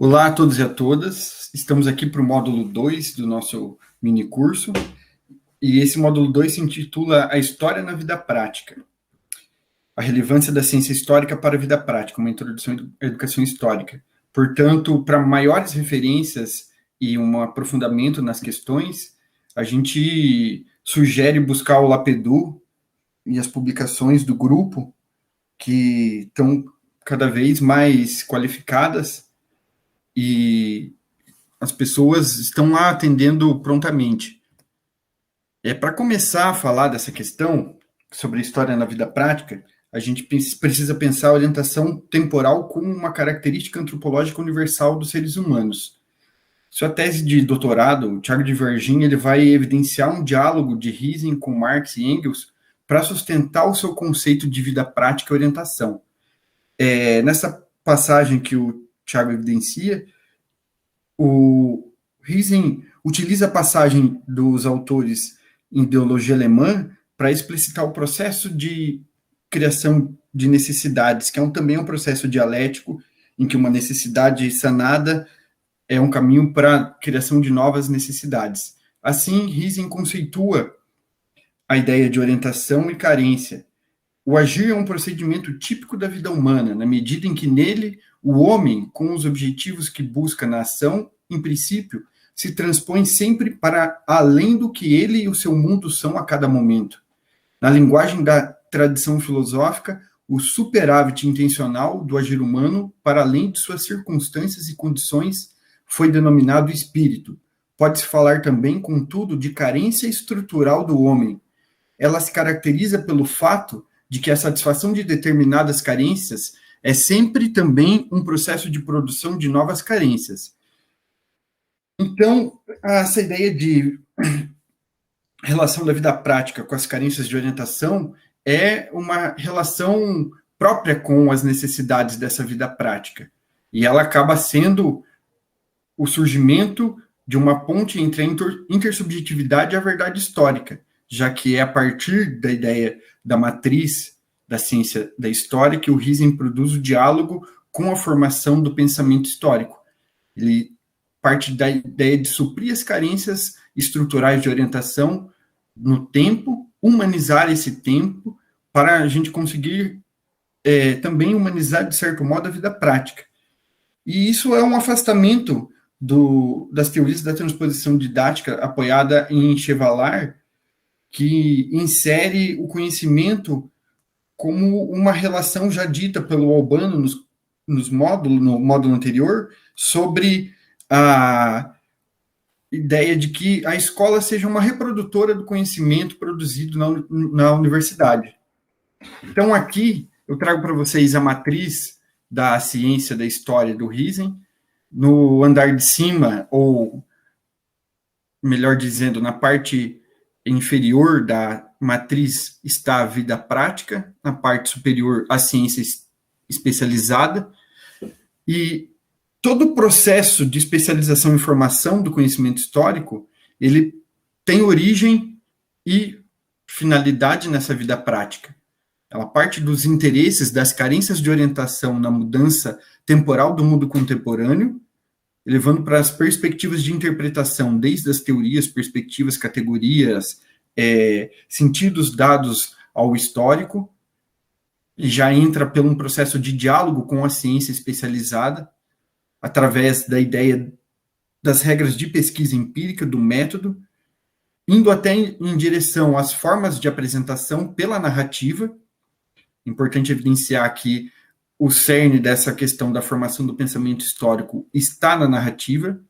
Olá a todos e a todas, estamos aqui para o módulo 2 do nosso mini curso, e esse módulo 2 se intitula A História na Vida Prática, a relevância da ciência histórica para a vida prática, uma introdução à educação histórica. Portanto, para maiores referências e um aprofundamento nas questões, a gente sugere buscar o Lapedu e as publicações do grupo, que estão cada vez mais qualificadas, e as pessoas estão lá atendendo prontamente. Para começar a falar dessa questão sobre a história na vida prática, a gente precisa pensar a orientação temporal como uma característica antropológica universal dos seres humanos. Sua tese de doutorado, o Thiago de Varginha, ele vai evidenciar um diálogo de Riesing com Marx e Engels para sustentar o seu conceito de vida prática e orientação. Nessa passagem que o Thiago evidencia, o Riesing utiliza a passagem dos autores em ideologia alemã para explicitar o processo de criação de necessidades, que também um processo dialético, em que uma necessidade sanada é um caminho para a criação de novas necessidades. Assim, Riesing conceitua a ideia de orientação e carência. O agir é um procedimento típico da vida humana, na medida em que nele o homem, com os objetivos que busca na ação, em princípio, se transpõe sempre para além do que ele e o seu mundo são a cada momento. Na linguagem da tradição filosófica, o superávit intencional do agir humano, para além de suas circunstâncias e condições, foi denominado espírito. Pode-se falar também, contudo, de carência estrutural do homem. Ela se caracteriza pelo fato de que a satisfação de determinadas carências é sempre também um processo de produção de novas carências. Então, essa ideia de relação da vida prática com as carências de orientação é uma relação própria com as necessidades dessa vida prática. E ela acaba sendo o surgimento de uma ponte entre a intersubjetividade e a verdade histórica, já que é a partir da ideia da matriz da ciência da história que o Riesing produz o diálogo com a formação do pensamento histórico. Ele parte da ideia de suprir as carências estruturais de orientação no tempo, humanizar esse tempo, para a gente conseguir também humanizar, de certo modo, a vida prática. E isso é um afastamento das teorias da transposição didática apoiada em Chevallard, que insere o conhecimento como uma relação já dita pelo Albano no módulo anterior, sobre a ideia de que a escola seja uma reprodutora do conhecimento produzido na universidade. Então, aqui, eu trago para vocês a matriz da ciência da história do Riesing. No andar de cima, ou melhor dizendo, na parte inferior da matriz está a vida prática, na parte superior a ciência especializada, e todo o processo de especialização e formação do conhecimento histórico, ele tem origem e finalidade nessa vida prática. Ela parte dos interesses, das carências de orientação na mudança temporal do mundo contemporâneo, levando para as perspectivas de interpretação, desde as teorias, perspectivas, categorias, sentidos dados ao histórico, e já entra por um processo de diálogo com a ciência especializada, através da ideia das regras de pesquisa empírica, do método, indo até em direção às formas de apresentação pela narrativa. Importante evidenciar que o cerne dessa questão da formação do pensamento histórico está na narrativa,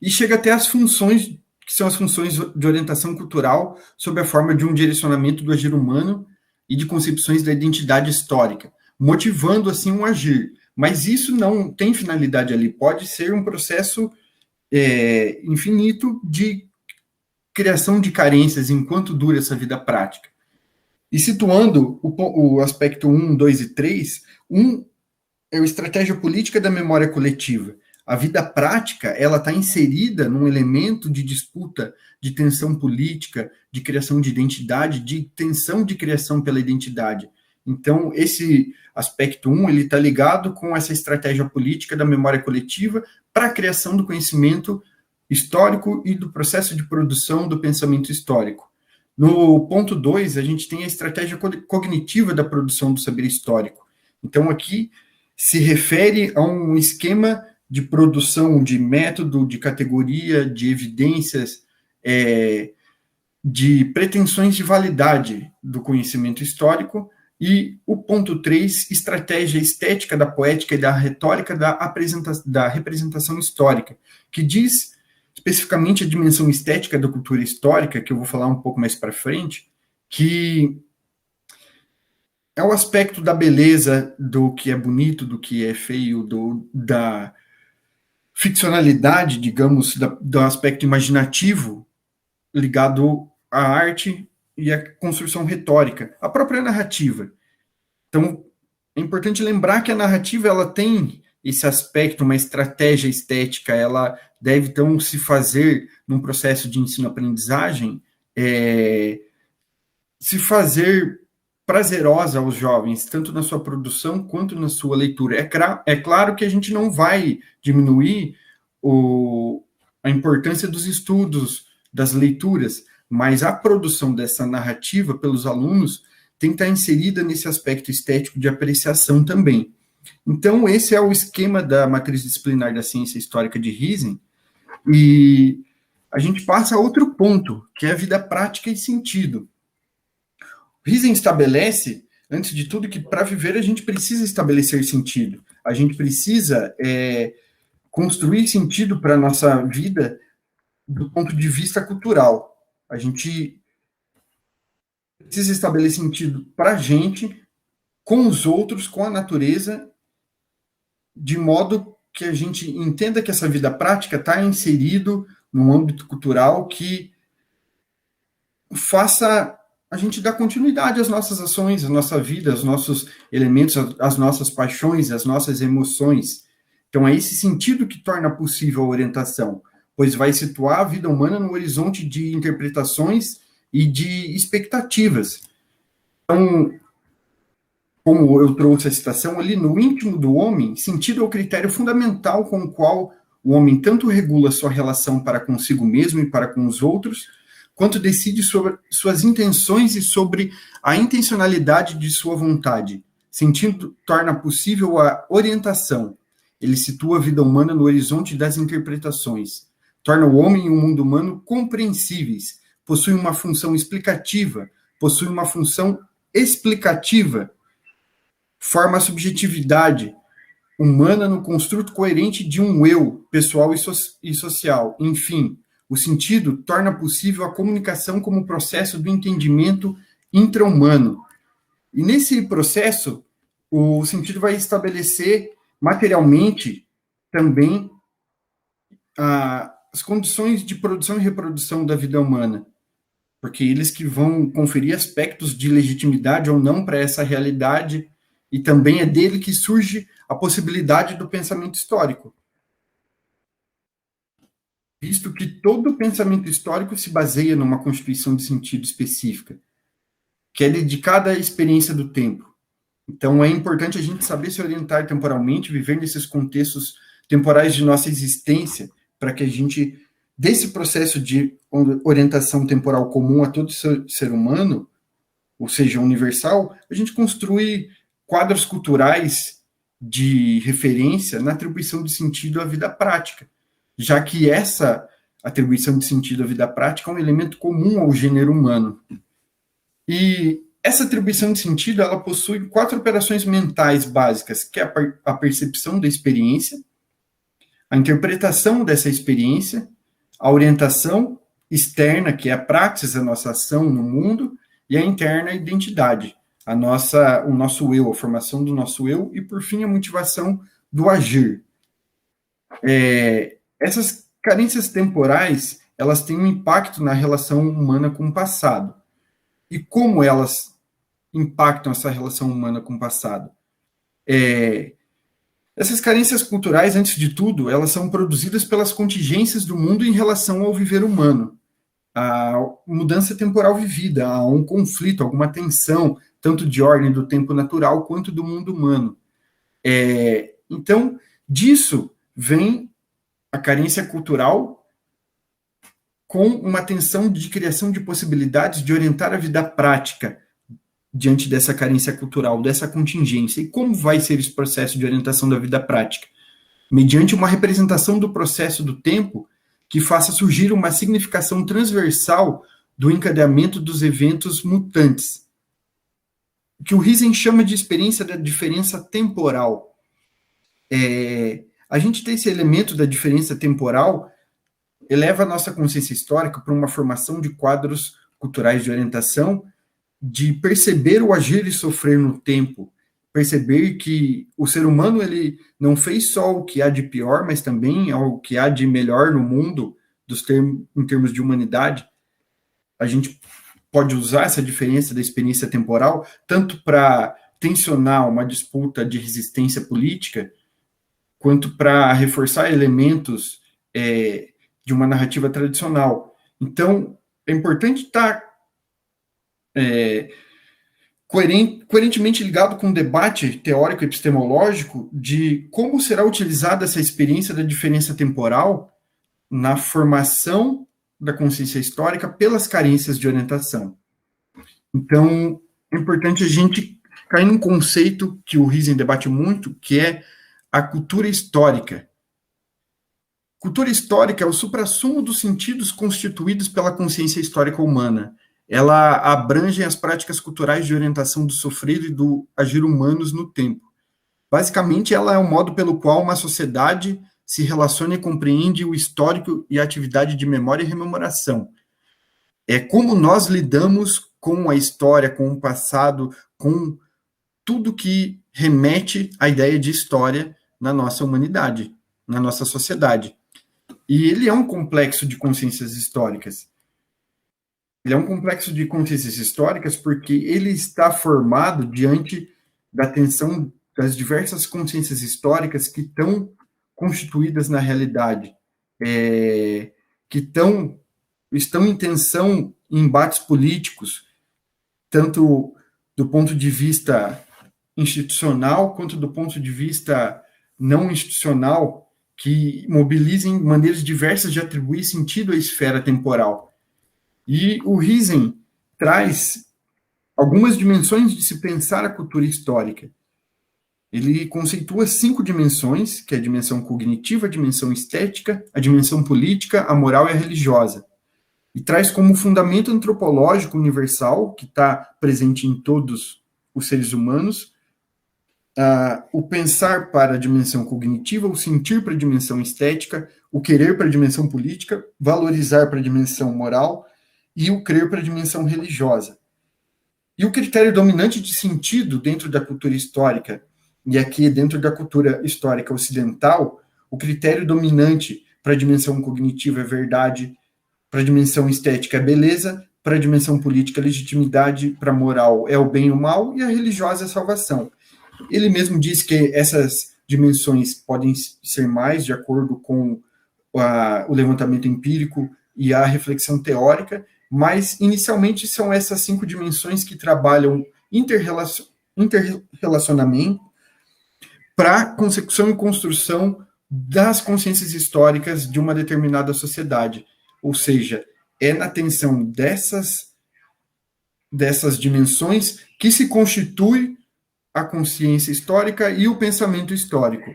e chega até as funções, que são as funções de orientação cultural, sob a forma de um direcionamento do agir humano e de concepções da identidade histórica, motivando, assim, um agir. Mas isso não tem finalidade ali, pode ser um processo infinito de criação de carências enquanto dura essa vida prática. E situando o aspecto 1, 2 e 3, 1 é a estratégia política da memória coletiva. A vida prática, ela está inserida num elemento de disputa, de tensão política, de criação de identidade, de tensão de criação pela identidade. Então, esse aspecto 1, ele está ligado com essa estratégia política da memória coletiva para a criação do conhecimento histórico e do processo de produção do pensamento histórico. No ponto 2, a gente tem a estratégia cognitiva da produção do saber histórico. Então, aqui se refere a um esquema de produção de método, de categoria, de evidências, de pretensões de validade do conhecimento histórico. E o ponto 3, estratégia estética da poética e da retórica da representação histórica, que diz especificamente a dimensão estética da cultura histórica, que eu vou falar um pouco mais para frente, que é o aspecto da beleza, do que é bonito, do que é feio, da ficcionalidade, digamos, do aspecto imaginativo ligado à arte e à construção retórica, a própria narrativa. Então, é importante lembrar que a narrativa ela tem esse aspecto, uma estratégia estética, ela deve, então, se fazer num processo de ensino-aprendizagem, se fazer prazerosa aos jovens, tanto na sua produção quanto na sua leitura. É claro que a gente não vai diminuir a importância dos estudos, das leituras, mas a produção dessa narrativa pelos alunos tem que estar inserida nesse aspecto estético de apreciação também. Então, esse é o esquema da matriz disciplinar da ciência histórica de Riesen, e a gente passa a outro ponto, que é a vida prática e sentido. Riesen estabelece, antes de tudo, que para viver a gente precisa estabelecer sentido, a gente precisa construir sentido para a nossa vida do ponto de vista cultural. A gente precisa estabelecer sentido para a gente, com os outros, com a natureza, de modo que a gente entenda que essa vida prática está inserido num âmbito cultural que faça a gente dar continuidade às nossas ações, à nossa vida, aos nossos elementos, às nossas paixões, às nossas emoções. Então, é esse sentido que torna possível a orientação, pois vai situar a vida humana no horizonte de interpretações e de expectativas. Então, como eu trouxe a citação ali, no íntimo do homem, sentido é o critério fundamental com o qual o homem tanto regula sua relação para consigo mesmo e para com os outros, quanto decide sobre suas intenções e sobre a intencionalidade de sua vontade. Sentido torna possível a orientação. Ele situa a vida humana no horizonte das interpretações. Torna o homem e o mundo humano compreensíveis. Possui uma função explicativa. Possui uma função explicativa. Forma a subjetividade humana no construto coerente de um eu, pessoal e social. Enfim, o sentido torna possível a comunicação como processo do entendimento intra-humano. E nesse processo, o sentido vai estabelecer materialmente também as condições de produção e reprodução da vida humana, porque eles que vão conferir aspectos de legitimidade ou não para essa realidade, e também é dele que surge a possibilidade do pensamento histórico, visto que todo pensamento histórico se baseia numa constituição de sentido específica, que é dedicada à experiência do tempo. Então, é importante a gente saber se orientar temporalmente, viver nesses contextos temporais de nossa existência, para que a gente, desse processo de orientação temporal comum a todo ser humano, ou seja, universal, a gente construi quadros culturais de referência na atribuição de sentido à vida prática, já que essa atribuição de sentido à vida prática é um elemento comum ao gênero humano. E essa atribuição de sentido, ela possui 4 operações mentais básicas, que é a percepção da experiência, a interpretação dessa experiência, a orientação externa, que é a praxis, a nossa ação no mundo, e a interna, a identidade, o nosso eu, a formação do nosso eu, e, por fim, a motivação do agir. Essas carências temporais, elas têm um impacto na relação humana com o passado. E como elas impactam essa relação humana com o passado? Essas carências culturais, antes de tudo, elas são produzidas pelas contingências do mundo em relação ao viver humano. A mudança temporal vivida, a um conflito, alguma tensão, tanto de ordem do tempo natural quanto do mundo humano. Então, disso vem a carência cultural com uma tensão de criação de possibilidades de orientar a vida prática diante dessa carência cultural, dessa contingência. E como vai ser esse processo de orientação da vida prática? Mediante uma representação do processo do tempo que faça surgir uma significação transversal do encadeamento dos eventos mutantes, que o Riesen chama de experiência da diferença temporal. A gente tem esse elemento da diferença temporal, eleva a nossa consciência histórica para uma formação de quadros culturais de orientação, de perceber o agir e sofrer no tempo, perceber que o ser humano ele não fez só o que há de pior, mas também o que há de melhor no mundo, em termos de humanidade. A gente pode usar essa diferença da experiência temporal tanto para tensionar uma disputa de resistência política, quanto para reforçar elementos de uma narrativa tradicional. Então, é importante estar coerentemente ligado com o debate teórico epistemológico de como será utilizada essa experiência da diferença temporal na formação da consciência histórica pelas carências de orientação. Então, é importante a gente cair num conceito que o Riesen debate muito, que é a cultura histórica. Cultura histórica é o suprassumo dos sentidos constituídos pela consciência histórica humana. Ela abrange as práticas culturais de orientação do sofrer e do agir humanos no tempo. Basicamente, ela é o modo pelo qual uma sociedade se relaciona e compreende o histórico e a atividade de memória e rememoração. É como nós lidamos com a história, com o passado, com tudo que remete à ideia de história na nossa humanidade, na nossa sociedade. E ele é um complexo de consciências históricas. Ele é um complexo de consciências históricas porque ele está formado diante da tensão das diversas consciências históricas que estão constituídas na realidade, que estão em tensão em embates políticos, tanto do ponto de vista institucional quanto do ponto de vista não institucional, que mobilizem maneiras diversas de atribuir sentido à esfera temporal. E o Riesen traz algumas dimensões de se pensar a cultura histórica. Ele conceitua 5 dimensões, que é a dimensão cognitiva, a dimensão estética, a dimensão política, a moral e a religiosa. E traz como fundamento antropológico universal, que está presente em todos os seres humanos, o pensar para a dimensão cognitiva, o sentir para a dimensão estética, o querer para a dimensão política, valorizar para a dimensão moral e o crer para a dimensão religiosa. E o critério dominante de sentido dentro da cultura histórica, e aqui dentro da cultura histórica ocidental, o critério dominante para a dimensão cognitiva é verdade, para a dimensão estética é beleza, para a dimensão política é legitimidade, para a moral é o bem e o mal, e a religiosa é a salvação. Ele mesmo diz que essas dimensões podem ser mais de acordo com o levantamento empírico e a reflexão teórica, mas inicialmente são essas 5 dimensões que trabalham interrelacionamento para consecução e construção das consciências históricas de uma determinada sociedade. Ou seja, é na tensão dessas dimensões que se constitui a consciência histórica e o pensamento histórico.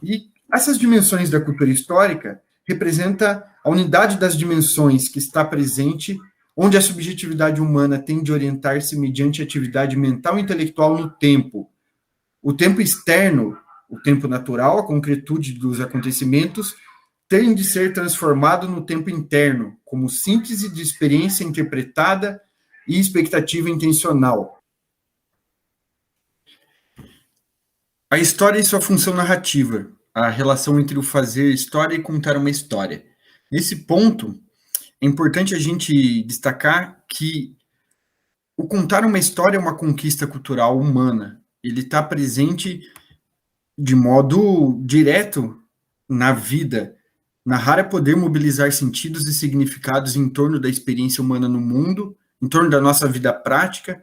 E essas dimensões da cultura histórica representam a unidade das dimensões que está presente, onde a subjetividade humana tem de orientar-se mediante atividade mental e intelectual no tempo. O tempo externo, o tempo natural, a concretude dos acontecimentos, tem de ser transformado no tempo interno, como síntese de experiência interpretada e expectativa intencional. A história e sua função narrativa, a relação entre o fazer história e contar uma história. Nesse ponto, é importante a gente destacar que o contar uma história é uma conquista cultural humana. Ele está presente de modo direto na vida. Narrar é poder mobilizar sentidos e significados em torno da experiência humana no mundo, em torno da nossa vida prática,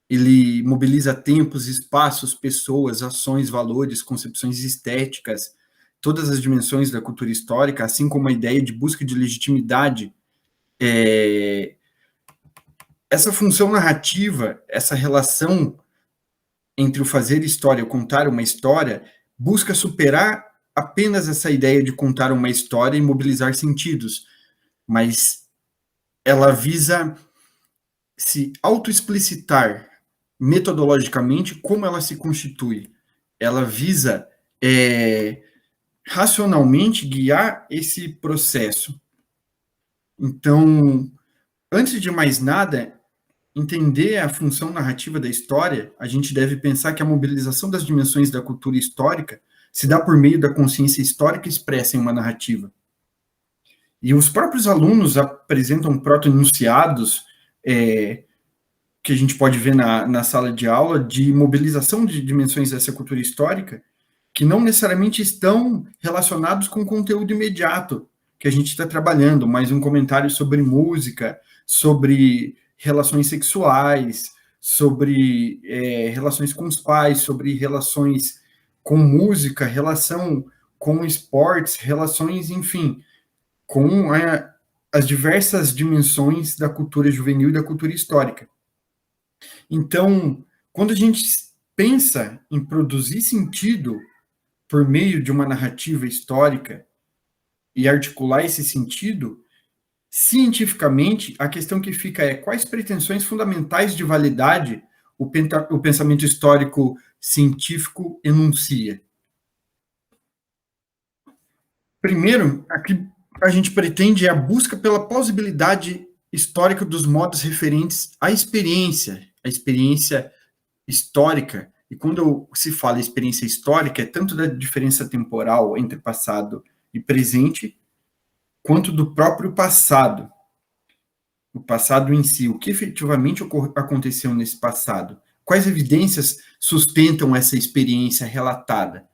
ele mobiliza tempos, espaços, pessoas, ações, valores, concepções estéticas, todas as dimensões da cultura histórica, assim como a ideia de busca de legitimidade. Essa função narrativa, essa relação entre o fazer história e o contar uma história, busca superar apenas essa ideia de contar uma história e mobilizar sentidos, mas ela visa se autoexplicitar metodologicamente como ela se constitui. Ela visa racionalmente guiar esse processo. Então, antes de mais nada, entender a função narrativa da história, a gente deve pensar que a mobilização das dimensões da cultura histórica se dá por meio da consciência histórica expressa em uma narrativa. E os próprios alunos apresentam proto-enunciados que a gente pode ver na sala de aula de mobilização de dimensões dessa cultura histórica que não necessariamente estão relacionados com o conteúdo imediato que a gente está trabalhando, mas um comentário sobre música, sobre relações sexuais, sobre relações com os pais, sobre relações com música, relação com esportes, relações, enfim, com as diversas dimensões da cultura juvenil e da cultura histórica. Então, quando a gente pensa em produzir sentido por meio de uma narrativa histórica e articular esse sentido, cientificamente, a questão que fica é quais pretensões fundamentais de validade o pensamento histórico científico enuncia. Primeiro, aqui a gente pretende a busca pela plausibilidade histórica dos modos referentes à experiência histórica. E quando se fala experiência histórica, é tanto da diferença temporal entre passado e presente, quanto do próprio passado. O passado em si, o que efetivamente aconteceu nesse passado? Quais evidências sustentam essa experiência relatada?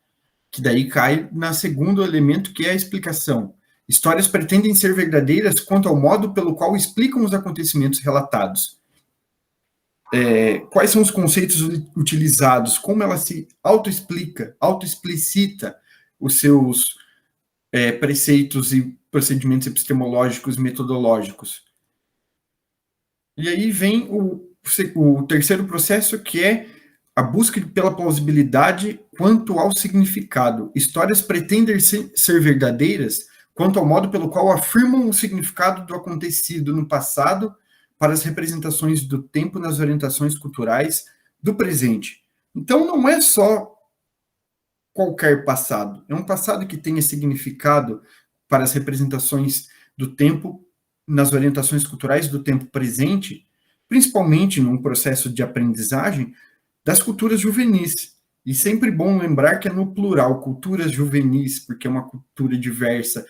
Que daí cai no segundo elemento, que é a explicação. Histórias pretendem ser verdadeiras quanto ao modo pelo qual explicam os acontecimentos relatados. Quais são os conceitos utilizados, como ela se autoexplica, autoexplicita os seus preceitos e procedimentos epistemológicos, metodológicos. E aí vem o terceiro processo, que é a busca pela plausibilidade quanto ao significado. Histórias pretendem ser verdadeiras quanto ao modo pelo qual afirmam o significado do acontecido no passado para as representações do tempo nas orientações culturais do presente. Então, não é só qualquer passado, é um passado que tenha significado para as representações do tempo nas orientações culturais do tempo presente, principalmente num processo de aprendizagem das culturas juvenis. E sempre bom lembrar que é no plural, culturas juvenis, porque é uma cultura diversa,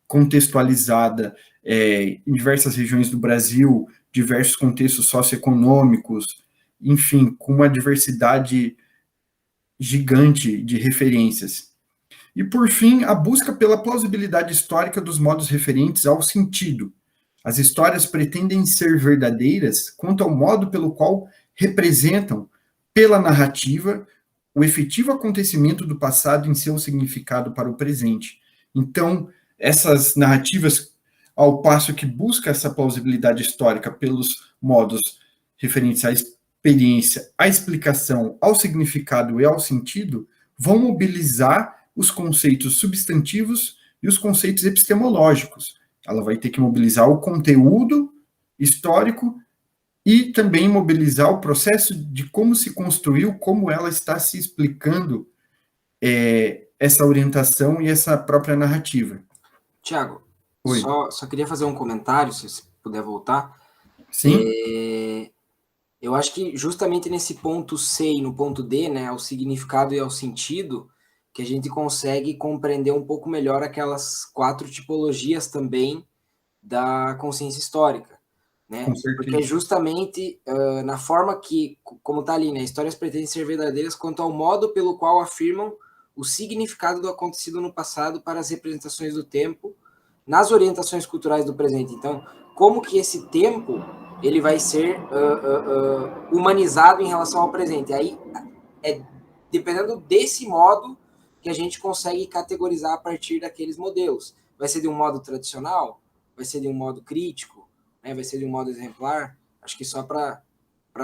contextualizada em diversas regiões do Brasil, diversos contextos socioeconômicos, enfim, com uma diversidade gigante de referências. E, por fim, a busca pela plausibilidade histórica dos modos referentes ao sentido. As histórias pretendem ser verdadeiras quanto ao modo pelo qual representam, pela narrativa, o efetivo acontecimento do passado em seu significado para o presente. Então, essas narrativas, ao passo que busca essa plausibilidade histórica pelos modos referentes à experiência, à explicação, ao significado e ao sentido, vão mobilizar os conceitos substantivos e os conceitos epistemológicos. Ela vai ter que mobilizar o conteúdo histórico e também mobilizar o processo de como se construiu, como ela está se explicando essa orientação e essa própria narrativa. Tiago, só queria fazer um comentário, se você puder voltar. Sim. Eu acho que justamente nesse ponto C e no ponto D, né, ao significado e ao sentido, que a gente consegue compreender um pouco melhor aquelas 4 tipologias também da consciência histórica, né? Porque justamente na forma que, como está ali, né, histórias pretendem ser verdadeiras quanto ao modo pelo qual afirmam o significado do acontecido no passado para as representações do tempo nas orientações culturais do presente. Então, como que esse tempo ele vai ser humanizado em relação ao presente. Aí, dependendo desse modo que a gente consegue categorizar a partir daqueles modelos. Vai ser de um modo tradicional? Vai ser de um modo crítico? Né? Vai ser de um modo exemplar? Acho que só para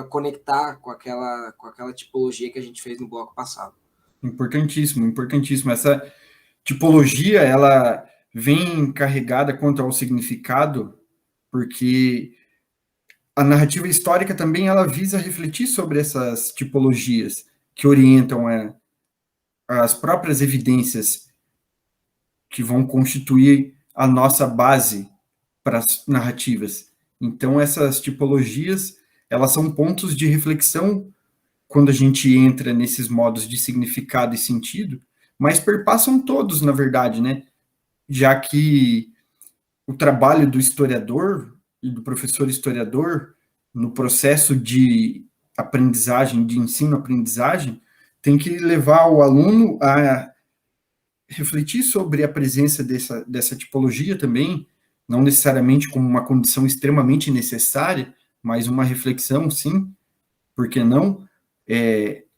conectar com aquela tipologia que a gente fez no bloco passado. Importantíssimo, importantíssimo. Essa tipologia, ela vem carregada quanto ao significado, porque a narrativa histórica também ela visa refletir sobre essas tipologias que orientam as próprias evidências que vão constituir a nossa base para as narrativas. Então, essas tipologias, elas são pontos de reflexão quando a gente entra nesses modos de significado e sentido, mas perpassam todos, na verdade, né? Já que o trabalho do historiador e do professor historiador no processo de aprendizagem, de ensino-aprendizagem, tem que levar o aluno a refletir sobre a presença dessa tipologia também, não necessariamente como uma condição extremamente necessária, mas uma reflexão, sim, por que não?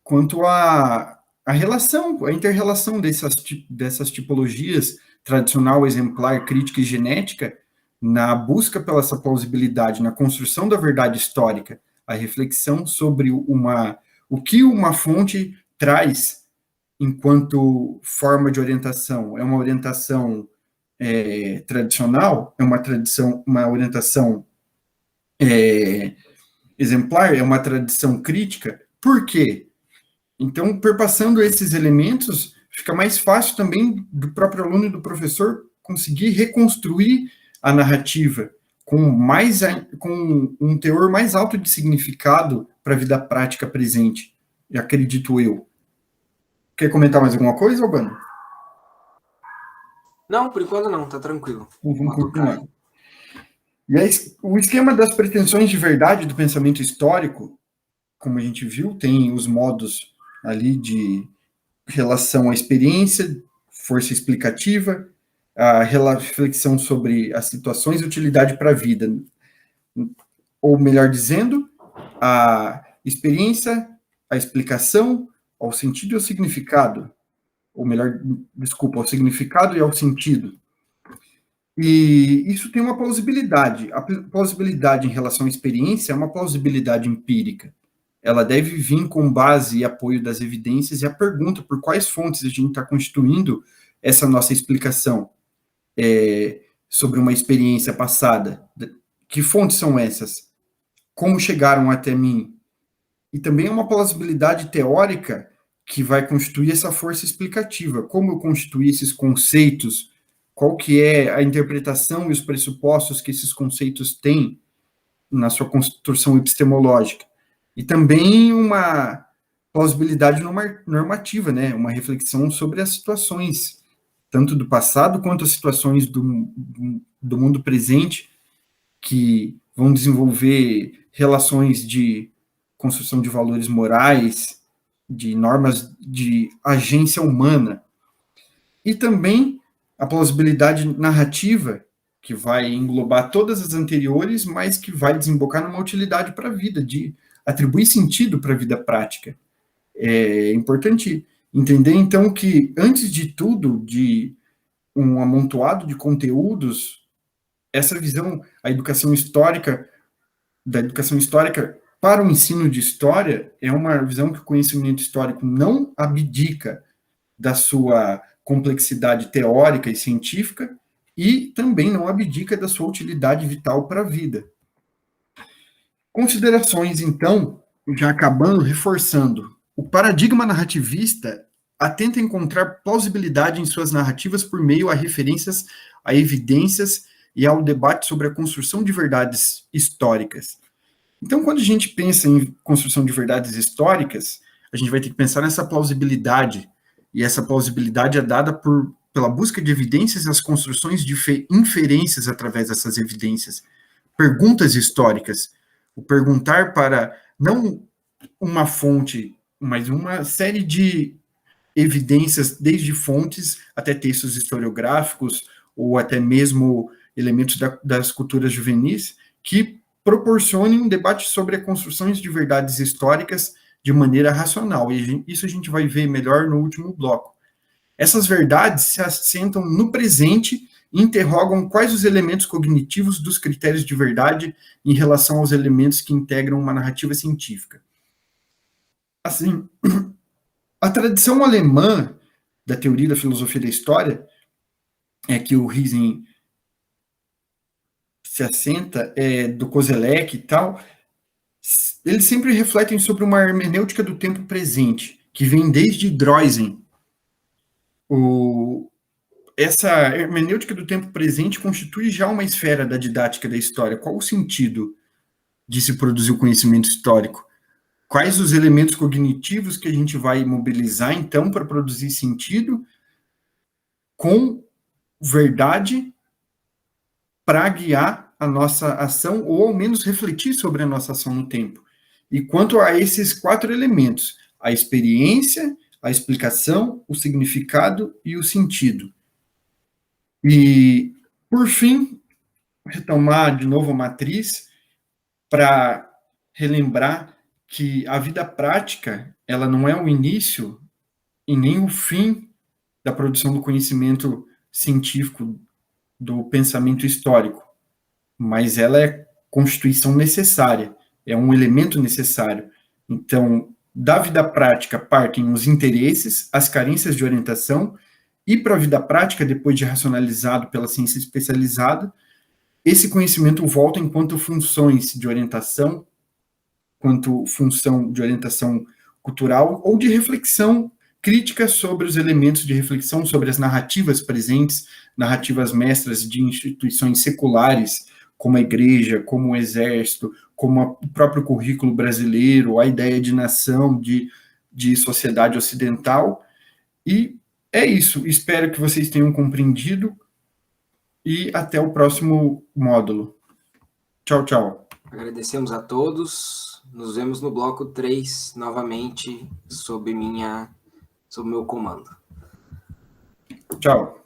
Quanto à relação, a inter-relação dessas tipologias, tradicional, exemplar, crítica e genética, na busca pela essa plausibilidade, na construção da verdade histórica, a reflexão sobre o que uma fonte traz enquanto forma de orientação. É uma orientação tradicional? É uma orientação exemplar? É uma tradição crítica? Por quê? Então, perpassando esses elementos, fica mais fácil também do próprio aluno e do professor conseguir reconstruir a narrativa com um teor mais alto de significado para a vida prática presente, acredito eu. Quer comentar mais alguma coisa, Albano? Não, por enquanto não, tá tranquilo. Então, vamos continuar. E aí, o esquema das pretensões de verdade do pensamento histórico, como a gente viu, tem os modos ali de relação à experiência, força explicativa, a reflexão sobre as situações e utilidade para a vida. Ou melhor dizendo, a experiência, a explicação, ao sentido e ao significado. Ou melhor, desculpa, ao significado e ao sentido. E isso tem uma plausibilidade. A plausibilidade em relação à experiência é uma plausibilidade empírica. Ela deve vir com base e apoio das evidências e a pergunta por quais fontes a gente está constituindo essa nossa explicação sobre uma experiência passada. Que fontes são essas? Como chegaram até mim? E também é uma plausibilidade teórica que vai constituir essa força explicativa. Como eu constituir esses conceitos? Qual que é a interpretação e os pressupostos que esses conceitos têm na sua construção epistemológica? E também uma plausibilidade normativa, né? Uma reflexão sobre as situações, tanto do passado quanto as situações do mundo presente, que vão desenvolver relações de construção de valores morais, de normas de agência humana. E também a plausibilidade narrativa, que vai englobar todas as anteriores, mas que vai desembocar numa utilidade para a vida, de atribuir sentido para a vida prática. É importante entender, então, que, antes de tudo, de um amontoado de conteúdos, essa visão, a educação histórica, da educação histórica para o ensino de história, é uma visão que o conhecimento histórico não abdica da sua complexidade teórica e científica e também não abdica da sua utilidade vital para a vida. Considerações, então, já acabando, reforçando. O paradigma narrativista atenta encontrar plausibilidade em suas narrativas por meio a referências a evidências e ao debate sobre a construção de verdades históricas. Então, quando a gente pensa em construção de verdades históricas, a gente vai ter que pensar nessa plausibilidade, e essa plausibilidade é dada pela busca de evidências e as construções de inferências através dessas evidências. Perguntas históricas, o perguntar para não uma fonte, mas uma série de evidências, desde fontes até textos historiográficos, ou até mesmo elementos das culturas juvenis, que proporcione um debate sobre as construções de verdades históricas de maneira racional. E isso a gente vai ver melhor no último bloco. Essas verdades se assentam no presente e interrogam quais os elementos cognitivos dos critérios de verdade em relação aos elementos que integram uma narrativa científica. Assim, a tradição alemã da teoria da filosofia da história, que o Riesen se assenta, do Koselleck e tal, eles sempre refletem sobre uma hermenêutica do tempo presente, que vem desde Droysen. Essa hermenêutica do tempo presente constitui já uma esfera da didática da história. Qual o sentido de se produzir o conhecimento histórico? Quais os elementos cognitivos que a gente vai mobilizar, então, para produzir sentido com verdade para guiar a nossa ação, ou ao menos refletir sobre a nossa ação no tempo? E quanto a esses 4 elementos, a experiência, a explicação, o significado e o sentido. E, por fim, retomar de novo a matriz para relembrar que a vida prática, ela não é o início e nem o fim da produção do conhecimento científico, do pensamento histórico, mas ela é constituição necessária, é um elemento necessário. Então, da vida prática partem os interesses, as carências de orientação, e para a vida prática, depois de racionalizado pela ciência especializada, esse conhecimento volta enquanto funções de orientação, quanto função de orientação cultural ou de reflexão crítica sobre os elementos de reflexão sobre as narrativas presentes, narrativas mestras de instituições seculares, como a igreja, como o exército, como o próprio currículo brasileiro, a ideia de nação, de sociedade ocidental. E é isso. Espero que vocês tenham compreendido e até o próximo módulo. Tchau, tchau. Agradecemos a todos. Nos vemos no bloco 3, novamente, sob meu comando. Tchau.